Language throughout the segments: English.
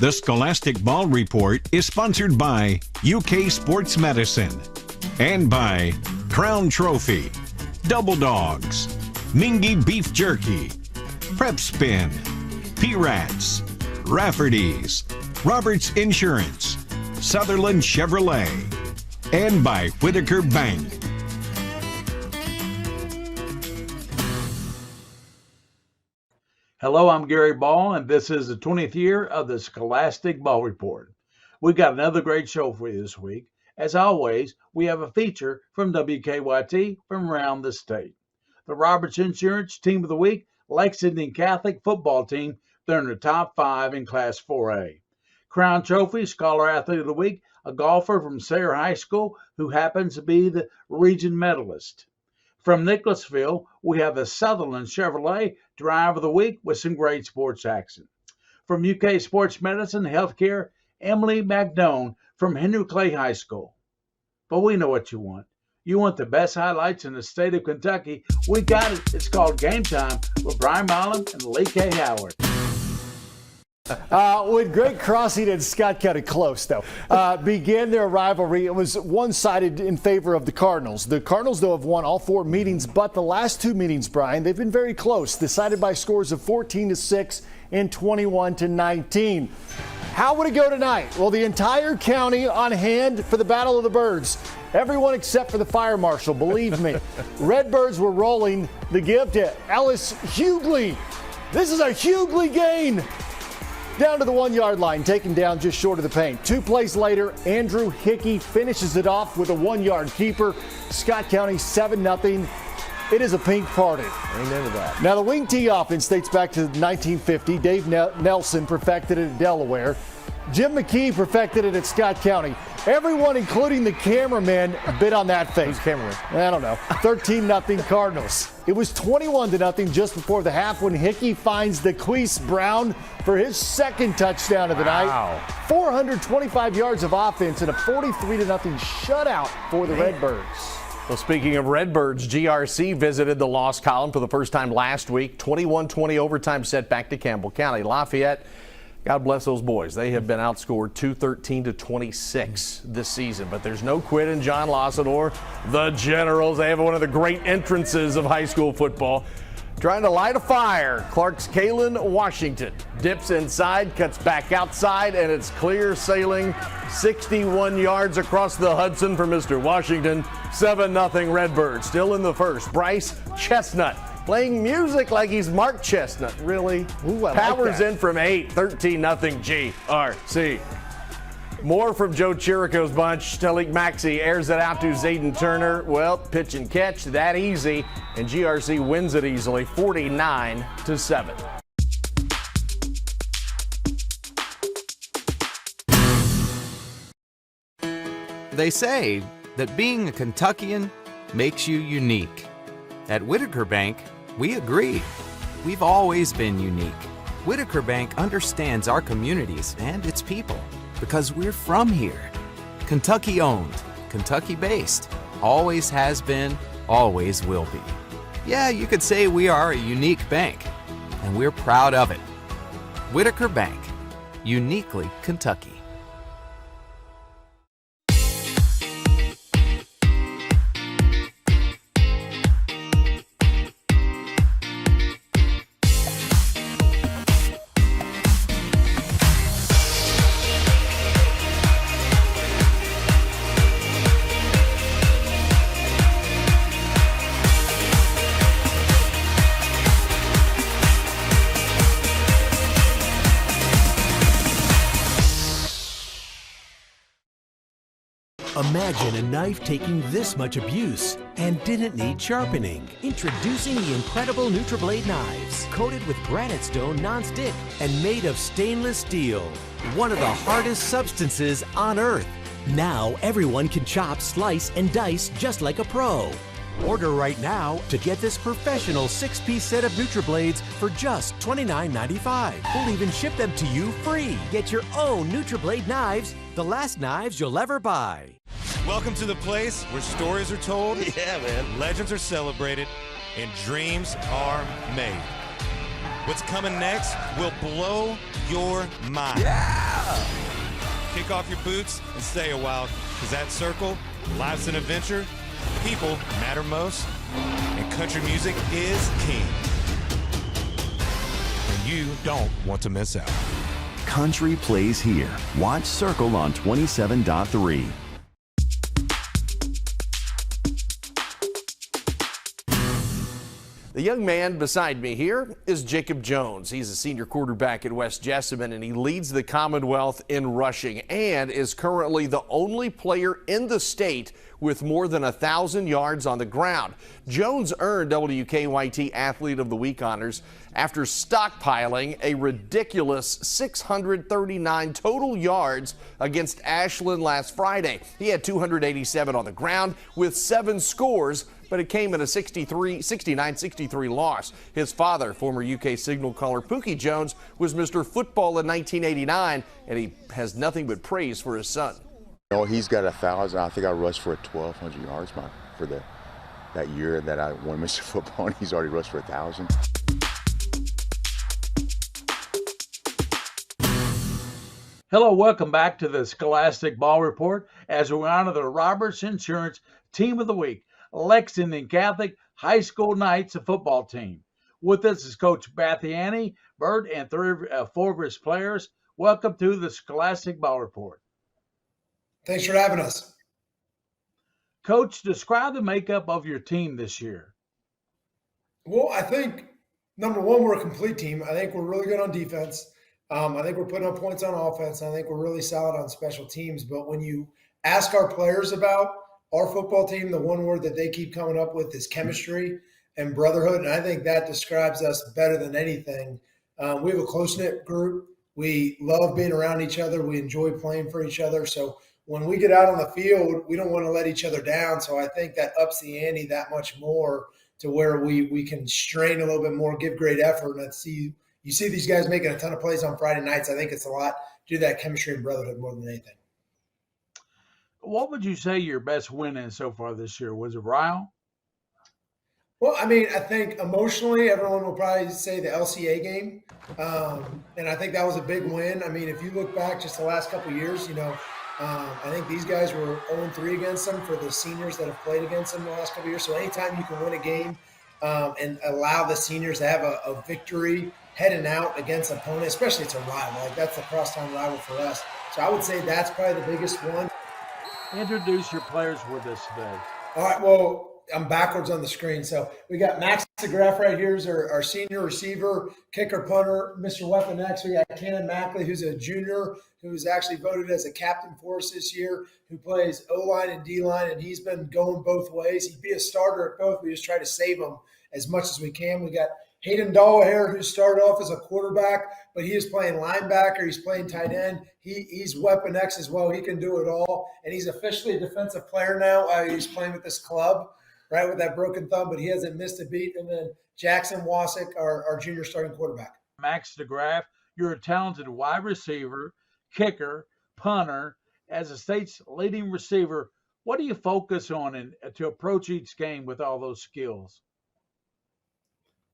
The Scholastic Ball Report is sponsored by UK Sports Medicine and by Crown Trophy, Double Dogs, Mingy Beef Jerky, Prep Spin, P-Rats, Rafferty's, Roberts Insurance, Sutherland Chevrolet, and by Whitaker Bank. Hello, I'm Gary Ball, and this is the 20th year of the Scholastic Ball Report. We've got another great show for you this week. As always, we have a feature from WKYT from around the state. The Roberts Insurance Team of the Week, Lexington Catholic football team, they're in the top 5 in Class 4A. Crown Trophy Scholar Athlete of the Week, a golfer from Sayre High School who happens to be the region medalist. From Nicholasville, we have the Sutherland Chevrolet Driver of the Week with some great sports action. From UK Sports Medicine Healthcare, Emily McDone from Henry Clay High School. But we know what you want. You want the best highlights in the state of Kentucky. We got it. It's called Game Time with Brian Mullen and Lee K. Howard. When Great Crossing and Scott County close, though, began their rivalry, it was one-sided in favor of the Cardinals. The Cardinals, though, have won all 4 meetings, but the last 2 meetings, Brian, they've been very close, decided by scores of 14-6 and 21-19. How would it go tonight? Well, the entire county on hand for the Battle of the Birds. Everyone except for the fire marshal, believe me. Redbirds were rolling the give to Ellis Hughley. This is a Hughley gain. Down to the 1-yard line, taken down just short of the paint. 2 plays later, Andrew Hickey finishes it off with a 1-yard keeper. Scott County 7-0. It is a pink party. Amen to that. Now the wing tee offense dates back to 1950. Dave Nelson perfected it at Delaware. Jim McKee perfected it at Scott County. Everyone, including the cameraman, bid on that fake. Who's cameraman? I don't know. 13-0 Cardinals. It was 21-0 just before the half when Hickey finds DeQuise Brown for his second touchdown of the night. 425 yards of offense and a 43-0 shutout for the Redbirds. Well, speaking of Redbirds, GRC visited the loss column for the first time last week. 21-20 overtime setback to Campbell County. Lafayette, God bless those boys. They have been outscored 213-26 this season, but there's no quit in John Lawson or the Generals. They have one of the great entrances of high school football. Trying to light a fire, Clark's Kalen Washington dips inside, cuts back outside, and it's clear sailing 61 yards across the Hudson for Mr. Washington. 7-0 Redbirds. Still in the first. Bryce Chestnut playing music like he's Mark Chestnut. Really? Ooh, I Powers like that. in from 8. 13-0 GRC. More from Joe Chirico's bunch. Talik Maxey airs it out to Zayden Turner. Well, pitch and catch, that easy. And GRC wins it easily, 49-7. They say that being a Kentuckian makes you unique. At Whitaker Bank, we agree. We've always been unique. Whitaker Bank understands our communities and its people because we're from here. Kentucky owned, Kentucky based, always has been, always will be. Yeah, you could say we are a unique bank, and we're proud of it. Whitaker Bank, uniquely Kentucky. Imagine a knife taking this much abuse and didn't need sharpening. Introducing the incredible NutriBlade knives, coated with granite stone non-stick and made of stainless steel, one of the hardest substances on earth. Now everyone can chop, slice, and dice just like a pro. Order right now to get this professional 6-piece set of NutriBlades for just $29.95. We'll even ship them to you free. Get your own NutriBlade knives, the last knives you'll ever buy. Welcome to the place where stories are told, yeah, man, legends are celebrated, and dreams are made. What's coming next will blow your mind. Kick off your boots and stay a while, because at Circle, life's an adventure, people matter most, and country music is king. And you don't want to miss out. Country plays here. Watch Circle on 27.3. The young man beside me here is Jacob Jones. He's a senior quarterback at West Jessamine, and he leads the Commonwealth in rushing and is currently the only player in the state with more than 1,000 yards on the ground. Jones earned WKYT Athlete of the Week honors after stockpiling a ridiculous 639 total yards against Ashland last Friday. He had 287 on the ground with 7 scores, but it came in a 69-63 loss. His father, former UK signal caller Pookie Jones, was Mr. Football in 1989, and he has nothing but praise for his son. You know, he's got 1,000. I think I rushed for 1,200 yards for that year that I won Mr. Football, and he's already rushed for 1,000. Hello, welcome back to the Scholastic Ball Report as we honor the Roberts Insurance Team of the Week, Lexington Catholic High School Knights football team. With us is Coach Bathiani, Bert, and 4 of his players. Welcome to the Scholastic Ball Report. Thanks for having us. Coach, describe the makeup of your team this year. Well, I think, number one, we're a complete team. I think we're really good on defense. I think we're putting up points on offense. I think we're really solid on special teams. But when you ask our players about our football team, the one word that they keep coming up with is chemistry and brotherhood. And I think that describes us better than anything. We have a close-knit group. We love being around each other. We enjoy playing for each other. So when we get out on the field, we don't want to let each other down. So I think that ups the ante that much more to where we can strain a little bit more, give great effort. And you see these guys making a ton of plays on Friday nights. I think it's a lot to do that chemistry and brotherhood more than anything. What would you say your best win is so far this year? Was it Ryle? Well, I mean, I think emotionally, everyone will probably say the LCA game. And I think that was a big win. I mean, if you look back just the last couple of years, I think these guys were 0-3 against them for the seniors that have played against them the last couple of years. So anytime you can win a game and allow the seniors to have a victory heading out against an opponent, especially it's a rival, like that's a crosstown rival for us. So I would say that's probably the biggest one. Introduce your players with us today. All right, well, I'm backwards on the screen. So we got Max DeGraff right here is our senior receiver, kicker, punter, Mr. Weapon X. We got Cannon Mackley, who's a junior, who was actually voted as a captain for us this year, who plays O-line and D-line, and he's been going both ways. He'd be a starter at both. We just try to save him as much as we can. We got Hayden Dallahair, who started off as a quarterback, but he is playing linebacker. He's playing tight end. He's Weapon X as well. He can do it all, and he's officially a defensive player now. He's playing with this club, right, with that broken thumb, but he hasn't missed a beat. And then Jackson Wasick, our junior starting quarterback. Max DeGraff, you're a talented wide receiver, kicker, punter. As a state's leading receiver, what do you focus on to approach each game with all those skills?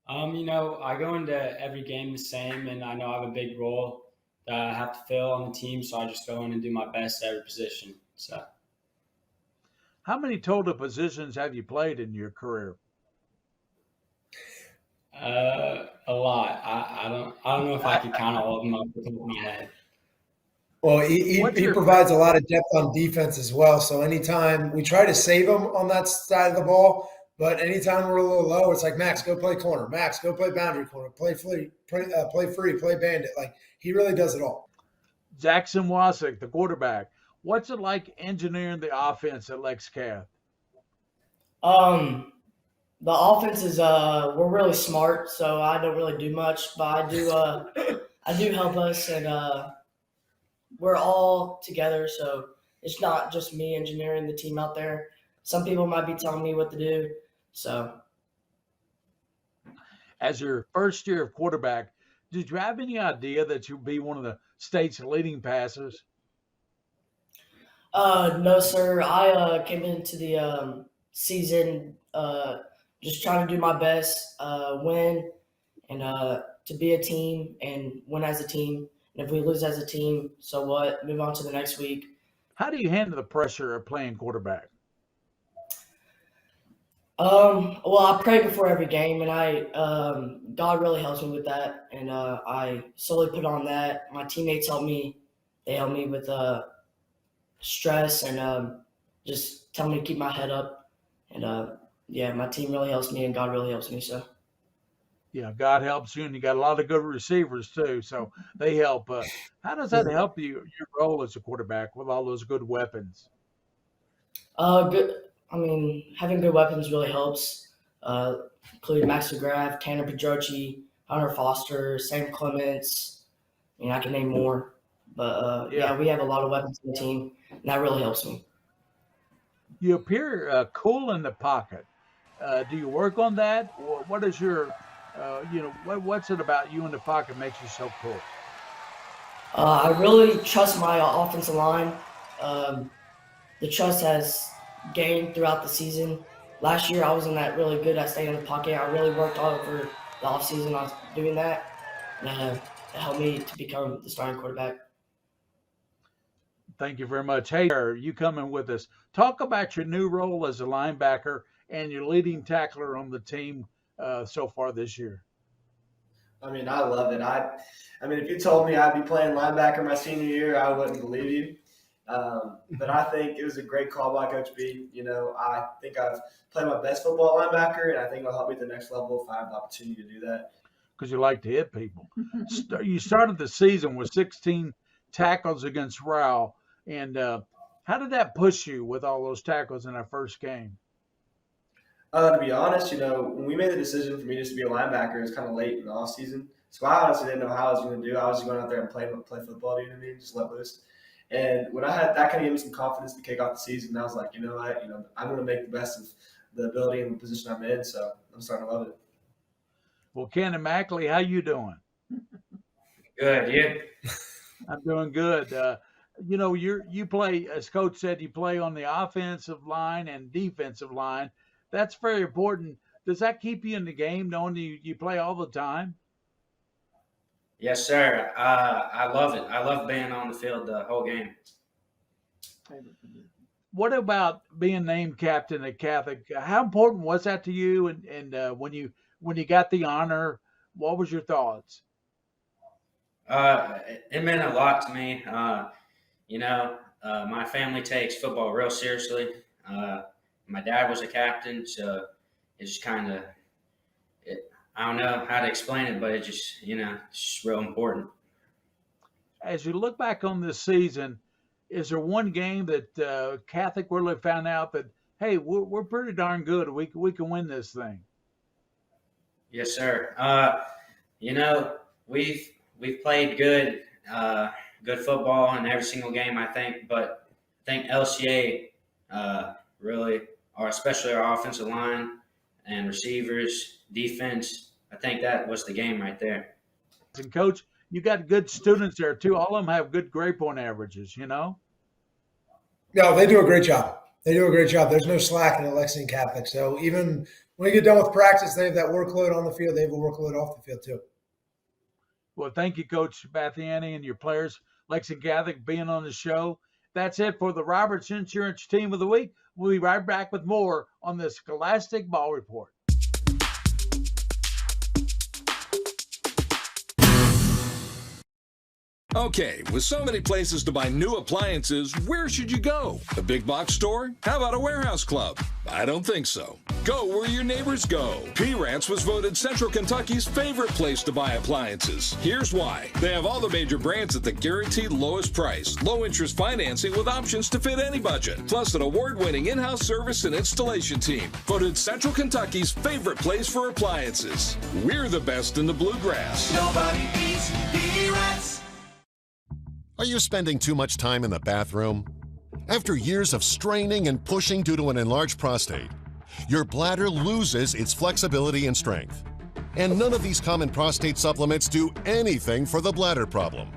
I go into every game the same, and I know I have a big role that I have to fill on the team, so I just go in and do my best at every position. So, how many total positions have you played in your career? A lot. I don't know if I can count all of them off the top of my head. Well, he provides a lot of depth on defense as well. So anytime we try to save him on that side of the ball, but anytime we're a little low, it's like, Max, go play corner. Max, go play boundary corner. Play free, play bandit. Like, he really does it all. Jackson Wasick, the quarterback. What's it like engineering the offense at Lex Cath? The offense is we're really smart, so I don't really do much, but I do help us, and we're all together, so it's not just me engineering the team out there. Some people might be telling me what to do. So, as your first year of quarterback, did you have any idea that you'd be one of the state's leading passers? No, sir. I came into the season just trying to do my best, win, and to be a team and win as a team. And if we lose as a team, so what? Move on to the next week. How do you handle the pressure of playing quarterback? Well, I pray before every game, and God really helps me with that, and I slowly put on that. My teammates help me; they help me with stress and just tell me to keep my head up. And yeah, my team really helps me, and God really helps me. So Yeah, God helps you, and you got a lot of good receivers too, so they help. How does that help you your role as a quarterback with all those good weapons? good. I mean, having good weapons really helps. Including Max McGrath, Tanner Pedrochi, Hunter Foster, Sam Clements. I mean, I can name more, but yeah, we have a lot of weapons in the team, and that really helps me. You appear cool in the pocket. Do you work on that? What is your, what's it about you in the pocket makes you so cool? I really trust my offensive line. The trust has gained throughout the season. Last year, I wasn't that really good at staying in the pocket. I really worked all over the offseason on doing that, and it helped me to become the starting quarterback. Thank you very much. Hey, you coming with us. Talk about your new role as a linebacker and your leading tackler on the team so far this year. I mean, I love it. I mean, if you told me I'd be playing linebacker my senior year, I wouldn't believe you. But I think it was a great call by Coach B. I think I've played my best football linebacker, and I think it'll help me at the next level if I have the opportunity to do that. Because you like to hit people. You started the season with 16 tackles against Rao. And how did that push you with all those tackles in our first game? To be honest, when we made the decision for me just to be a linebacker, it was kind of late in the offseason. So I honestly didn't know how I was going to do. I was just going out there and play football, you know what I mean? Just let loose. And when I had that, kind of gave me some confidence to kick off the season. I was like, you know what, I'm going to make the best of the ability and the position I'm in. So I'm starting to love it. Well, Ken and Mackley, how you doing? Good, you? I'm doing good. You play, as Coach said, you play on the offensive line and defensive line. That's very important. Does that keep you in the game, knowing you play all the time? Yes, sir. I love it. I love being on the field the whole game. What about being named captain at Catholic? How important was that to you? And when you got the honor, what was your thoughts? It meant a lot to me. My family takes football real seriously. My dad was a captain, so it's kind of, I don't know how to explain it, but it's just real important. As you look back on this season, is there one game that Catholic really found out that, hey, we're pretty darn good. We can win this thing? Yes, sir. We've played good football in every single game, I think. But I think LCA really, especially our offensive line and receivers, defense, I think that was the game right there. And Coach, you got good students there too. All of them have good grade point averages, No, they do a great job. There's no slacking at Lexington Catholic. So even when you get done with practice, they have that workload on the field. They have a workload off the field too. Well, thank you, Coach Bathiani, and your players, Lexington Catholic, being on the show. That's it for the Roberts Insurance Team of the Week. We'll be right back with more on the Scholastic Ball Report. Okay, with so many places to buy new appliances, where should you go? A big box store? How about a warehouse club? I don't think so. Go where your neighbors go. P-Rats was voted Central Kentucky's favorite place to buy appliances. Here's why. They have all the major brands at the guaranteed lowest price, low interest financing with options to fit any budget, plus an award-winning in-house service and installation team. Voted Central Kentucky's favorite place for appliances. We're the best in the bluegrass. Nobody beats P-Rats. Are you spending too much time in the bathroom? After years of straining and pushing due to an enlarged prostate, your bladder loses its flexibility and strength. And none of these common prostate supplements do anything for the bladder problem.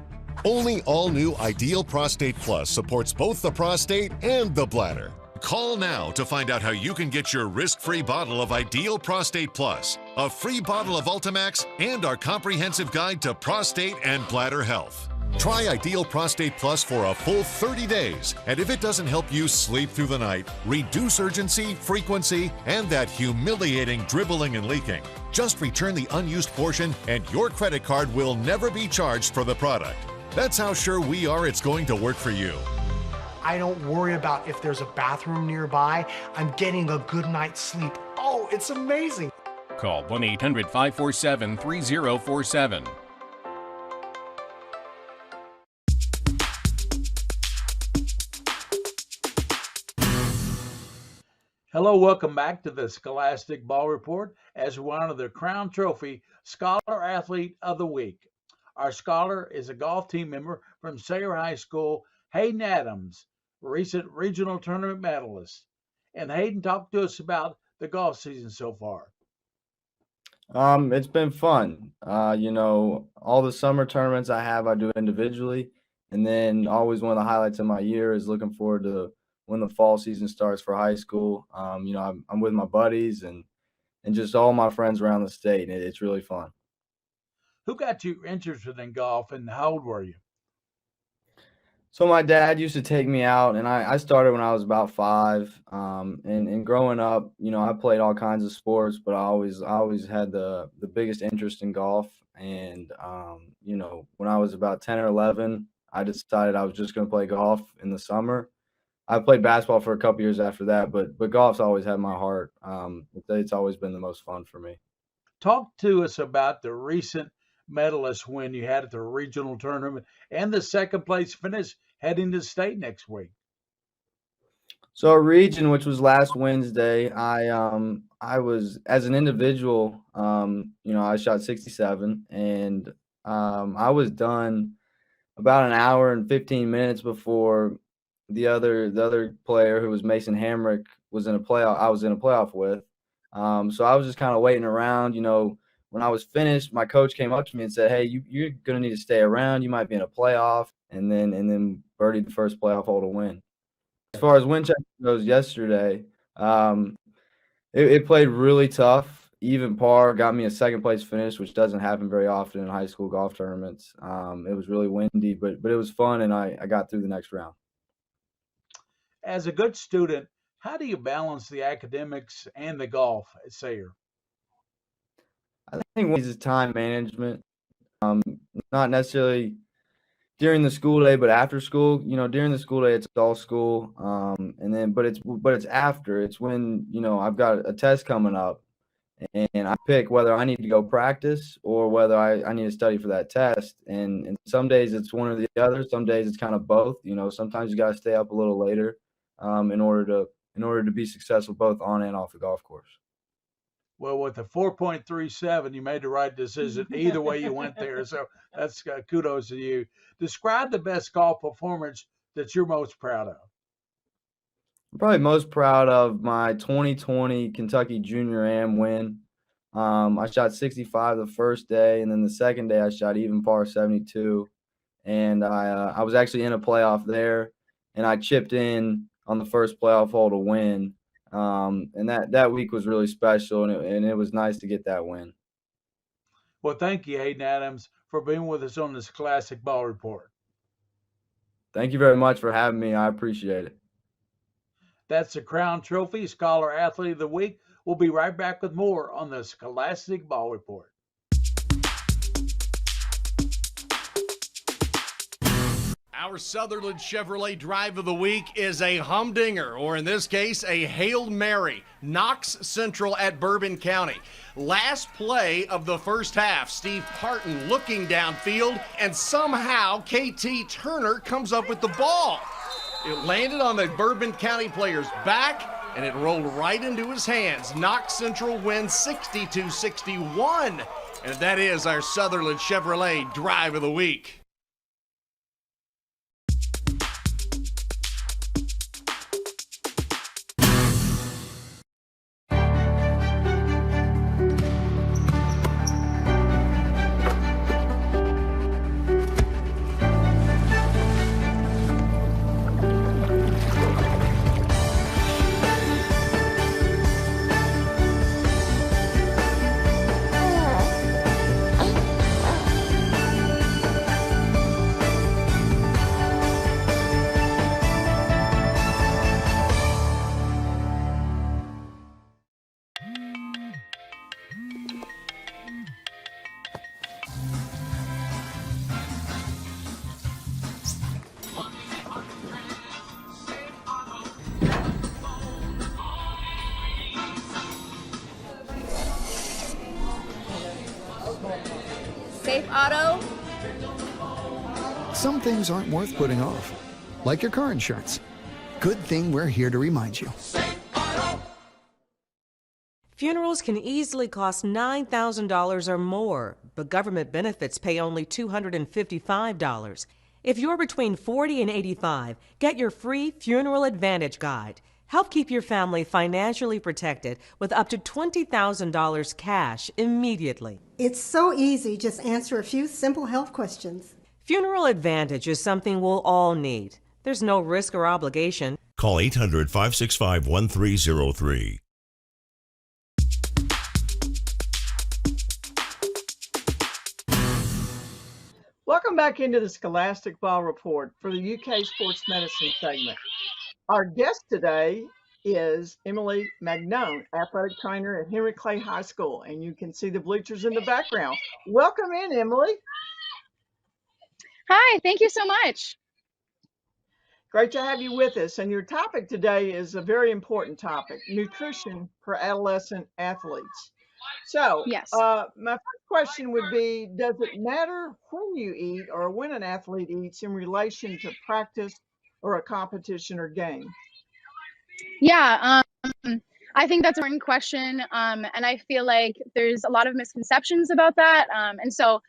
Only all-new Ideal Prostate Plus supports both the prostate and the bladder. Call now to find out how you can get your risk-free bottle of Ideal Prostate Plus, a free bottle of Ultimax, and our comprehensive guide to prostate and bladder health. Try Ideal Prostate Plus for a full 30 days, and if it doesn't help you sleep through the night, reduce urgency, frequency, and that humiliating dribbling and leaking, just return the unused portion and your credit card will never be charged for the product. That's how sure we are it's going to work for you. I don't worry about if there's a bathroom nearby. I'm getting a good night's sleep. Oh, it's amazing. Call 1-800-547-3047. Hello, welcome back to the Scholastic Ball Report as we honor the Crown Trophy Scholar Athlete of the Week. Our scholar is a golf team member from Sayre High School, Hayden Adams, recent regional tournament medalist. And Hayden, talk to us about the golf season so far. It's been fun. All the summer tournaments I do individually. And then always one of the highlights of my year is looking forward to when the fall season starts for high school. I'm with my buddies and just all my friends around the state. And it's really fun. Who got you interested in golf and how old were you? So my dad used to take me out, and I started when I was about 5. And growing up, I played all kinds of sports, but I always had the biggest interest in golf. And when I was about 10 or 11, I decided I was just going to play golf in the summer. I played basketball for a couple years after that, but golf's always had my heart. It's always been the most fun for me. Talk to us about the recent medalist win you had at the regional tournament and the second place finish heading to state next week. So region, which was last Wednesday, I was, as an individual, I shot 67, and I was done about an hour and 15 minutes before the other player, who was Mason Hamrick, was in a playoff. I was in a playoff with. So I was just kind of waiting around. When I was finished, my coach came up to me and said, "Hey, you're gonna need to stay around. You might be in a playoff." And then birdied the first playoff hole to win. As far as Winchester goes, yesterday, it played really tough. Even par got me a second place finish, which doesn't happen very often in high school golf tournaments. It was really windy, but it was fun, and I got through the next round. As a good student, how do you balance the academics and the golf at Sayre? I think it's time management, not necessarily during the school day, but after school. During the school day, it's all school, but it's after. It's when I've got a test coming up, and I pick whether I need to go practice or whether I need to study for that test. And some days it's one or the other. Some days it's kind of both. Sometimes you got to stay up a little later in order to be successful both on and off the golf course. Well, with the 4.37, you made the right decision. Either way you went there. So that's kudos to you. Describe the best golf performance that you're most proud of. I'm probably most proud of my 2020 Kentucky Junior Am win. I shot 65 the first day, and then the second day I shot even par 72. And I was actually in a playoff there, and I chipped in on the first playoff hole to win. And that week was really special, and it was nice to get that win. Well, thank you, Hayden Adams, for being with us on this Classic Ball Report. Thank you very much for having me. I appreciate it. That's the Crown Trophy Scholar Athlete of the Week. We'll be right back with more on the Scholastic Ball Report. Our Sutherland Chevrolet Drive of the Week is a humdinger, or in this case, a Hail Mary. Knox Central at Bourbon County. Last play of the first half, Steve Parton looking downfield, and somehow KT Turner comes up with the ball. It landed on the Bourbon County player's back, and it rolled right into his hands. Knox Central wins 62-61, and that is our Sutherland Chevrolet Drive of the Week. Auto. Some things aren't worth putting off, like your car insurance. Good thing we're here to remind you. Funerals can easily cost $9,000 or more, but government benefits pay only $255. If you're between 40 and 85, get your free Funeral Advantage Guide. Help keep your family financially protected with up to $20,000 cash immediately. It's so easy. Just answer a few simple health questions. Funeral Advantage is something we'll all need. There's no risk or obligation. Call 800-565-1303. Welcome back into the Scholastic Ball Report for the UK Sports Medicine segment. Our guest today is Emily Magnone, athletic trainer at Henry Clay High School, and you can see the bleachers in the background. Welcome in, Emily. Hi, thank you so much. Great to have you with us. And your topic today is a very important topic, nutrition for adolescent athletes. So, yes. My first question would be, does it matter when you eat or when an athlete eats in relation to practice or a competition or game? Yeah, I think that's an important question. And I feel like there's a lot of misconceptions about that. And so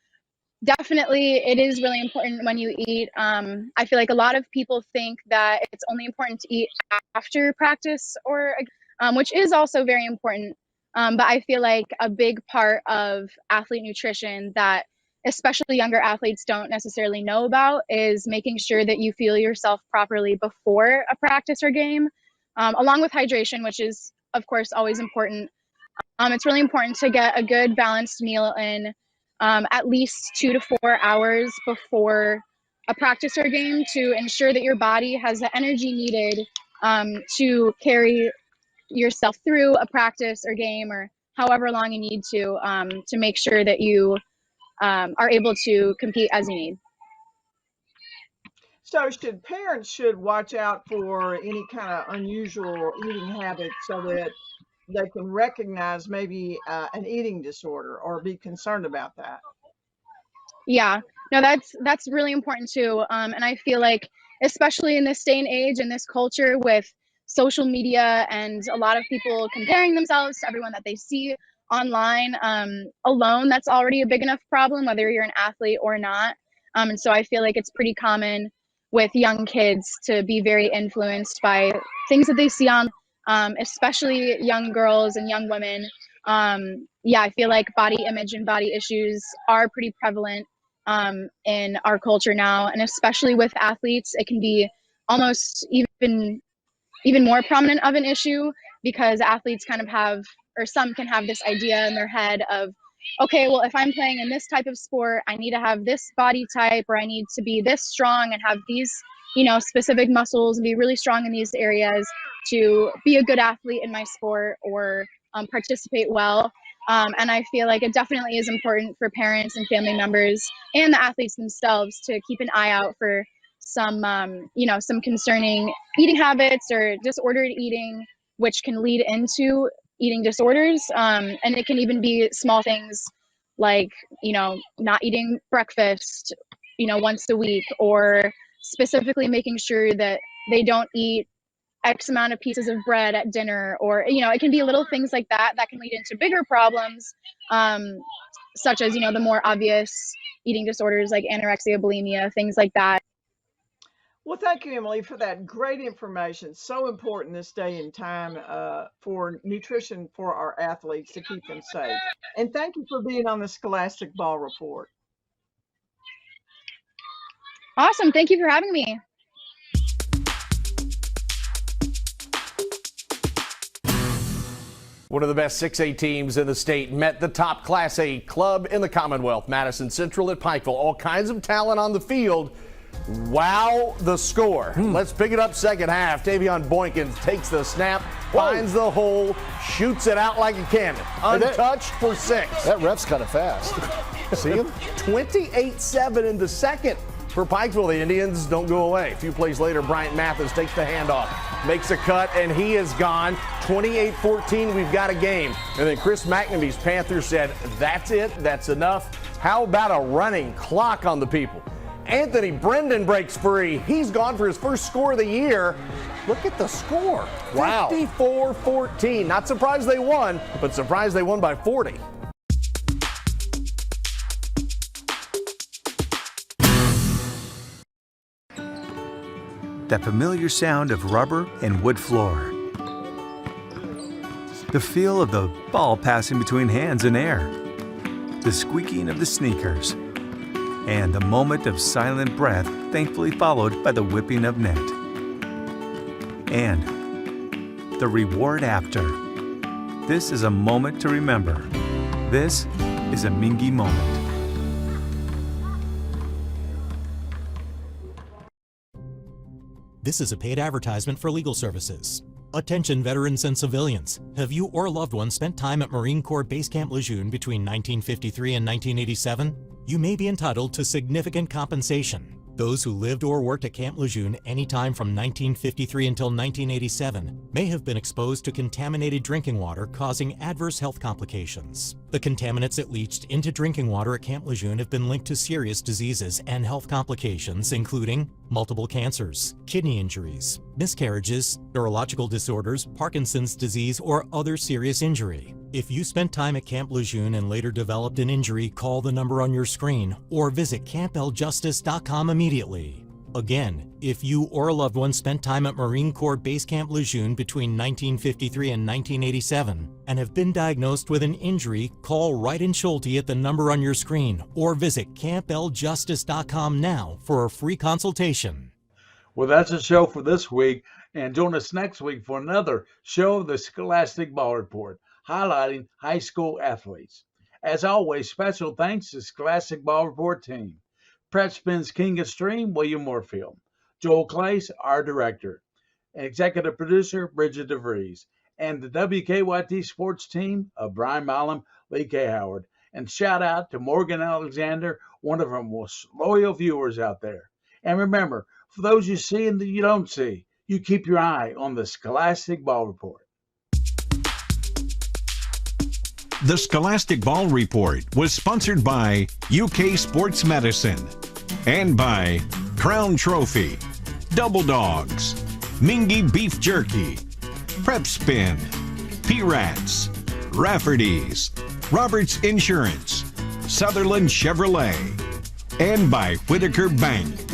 definitely it is really important when you eat. I feel like a lot of people think that it's only important to eat after practice or which is also very important. But I feel like a big part of athlete nutrition that especially younger athletes don't necessarily know about is making sure that you fuel yourself properly before a practice or game, along with hydration, which is, of course, always important. It's really important to get a good balanced meal in at least 2 to 4 hours before a practice or game to ensure that your body has the energy needed to carry yourself through a practice or game or however long you need to make sure that you are able to compete as you need. So parents should watch out for any kind of unusual eating habits so that they can recognize maybe an eating disorder or be concerned about that? Yeah, no, that's really important too. And I feel like, especially in this day and age, in this culture with social media and a lot of people comparing themselves to everyone that they see online, alone, that's already a big enough problem, whether you're an athlete or not. And so I feel like it's pretty common with young kids to be very influenced by things that they see on, especially young girls and young women. Yeah, I feel like body image and body issues are pretty prevalent in our culture now, and especially with athletes, it can be almost even more prominent of an issue because athletes kind of have, or some can have this idea in their head of, okay, well, if I'm playing in this type of sport, I need to have this body type, or I need to be this strong and have these, specific muscles and be really strong in these areas to be a good athlete in my sport or participate well. And I feel like it definitely is important for parents and family members and the athletes themselves to keep an eye out for some, some concerning eating habits or disordered eating, which can lead into eating disorders. And it can even be small things like, not eating breakfast, once a week, or specifically making sure that they don't eat X amount of pieces of bread at dinner, or, it can be little things like that that can lead into bigger problems, such as, the more obvious eating disorders like anorexia, bulimia, things like that. Well, thank you, Emily, for that great information. So important this day and time for nutrition for our athletes to keep them safe. And thank you for being on the Scholastic Ball Report. Awesome. Thank you for having me. One of the best 6A teams in the state met the top Class A club in the Commonwealth, Madison Central at Pikeville. All kinds of talent on the field. Wow, the score. Let's pick it up second half. Tavion Boykins takes the snap, finds the hole, shoots it out like a cannon. Untouched for 6. That ref's kind of fast. See him? 28-7 in the second for Pikeville. The Indians don't go away. A few plays later, Bryant Mathis takes the handoff, makes a cut, and he is gone. 28-14, we've got a game. And then Chris McNamee's Panthers said, that's it, that's enough. How about a running clock on the people? Anthony Brendan breaks free. He's gone for his first score of the year. Look at the score. Wow. 54-14. Not surprised they won, but surprised they won by 40. That familiar sound of rubber and wood floor. The feel of the ball passing between hands and air. The squeaking of the sneakers. And the moment of silent breath, thankfully followed by the whipping of net. And the reward after. This is a moment to remember. This is a Mingy moment. This is a paid advertisement for legal services. Attention veterans and civilians. Have you or a loved one spent time at Marine Corps Base Camp Lejeune between 1953 and 1987? You may be entitled to significant compensation. Those who lived or worked at Camp Lejeune anytime from 1953 until 1987 may have been exposed to contaminated drinking water causing adverse health complications. The contaminants that leached into drinking water at Camp Lejeune have been linked to serious diseases and health complications including multiple cancers, kidney injuries, miscarriages, neurological disorders, Parkinson's disease, or other serious injury. If you spent time at Camp Lejeune and later developed an injury, call the number on your screen or visit campbelljustice.com immediately. Again, if you or a loved one spent time at Marine Corps Base Camp Lejeune between 1953 and 1987 and have been diagnosed with an injury, call Wright and Schulte at the number on your screen or visit campbelljustice.com now for a free consultation. Well, that's a show for this week, and join us next week for another show of the Scholastic Ball Report, highlighting high school athletes. As always, special thanks to Scholastic Ball Report team. Prep Spin's King of Stream, William Moorfield. Joel Clace, our director. Executive producer, Bridget DeVries. And the WKYT sports team of Brian Milam, Lee K. Howard. And shout out to Morgan Alexander, one of our most loyal viewers out there. And remember, for those you see and that you don't see, you keep your eye on the Scholastic Ball Report. The Scholastic Ball Report was sponsored by UK Sports Medicine and by Crown Trophy, Double Dogs, Mingy Beef Jerky, Prep Spin, P-Rats, Rafferty's, Roberts Insurance, Sutherland Chevrolet, and by Whitaker Bank.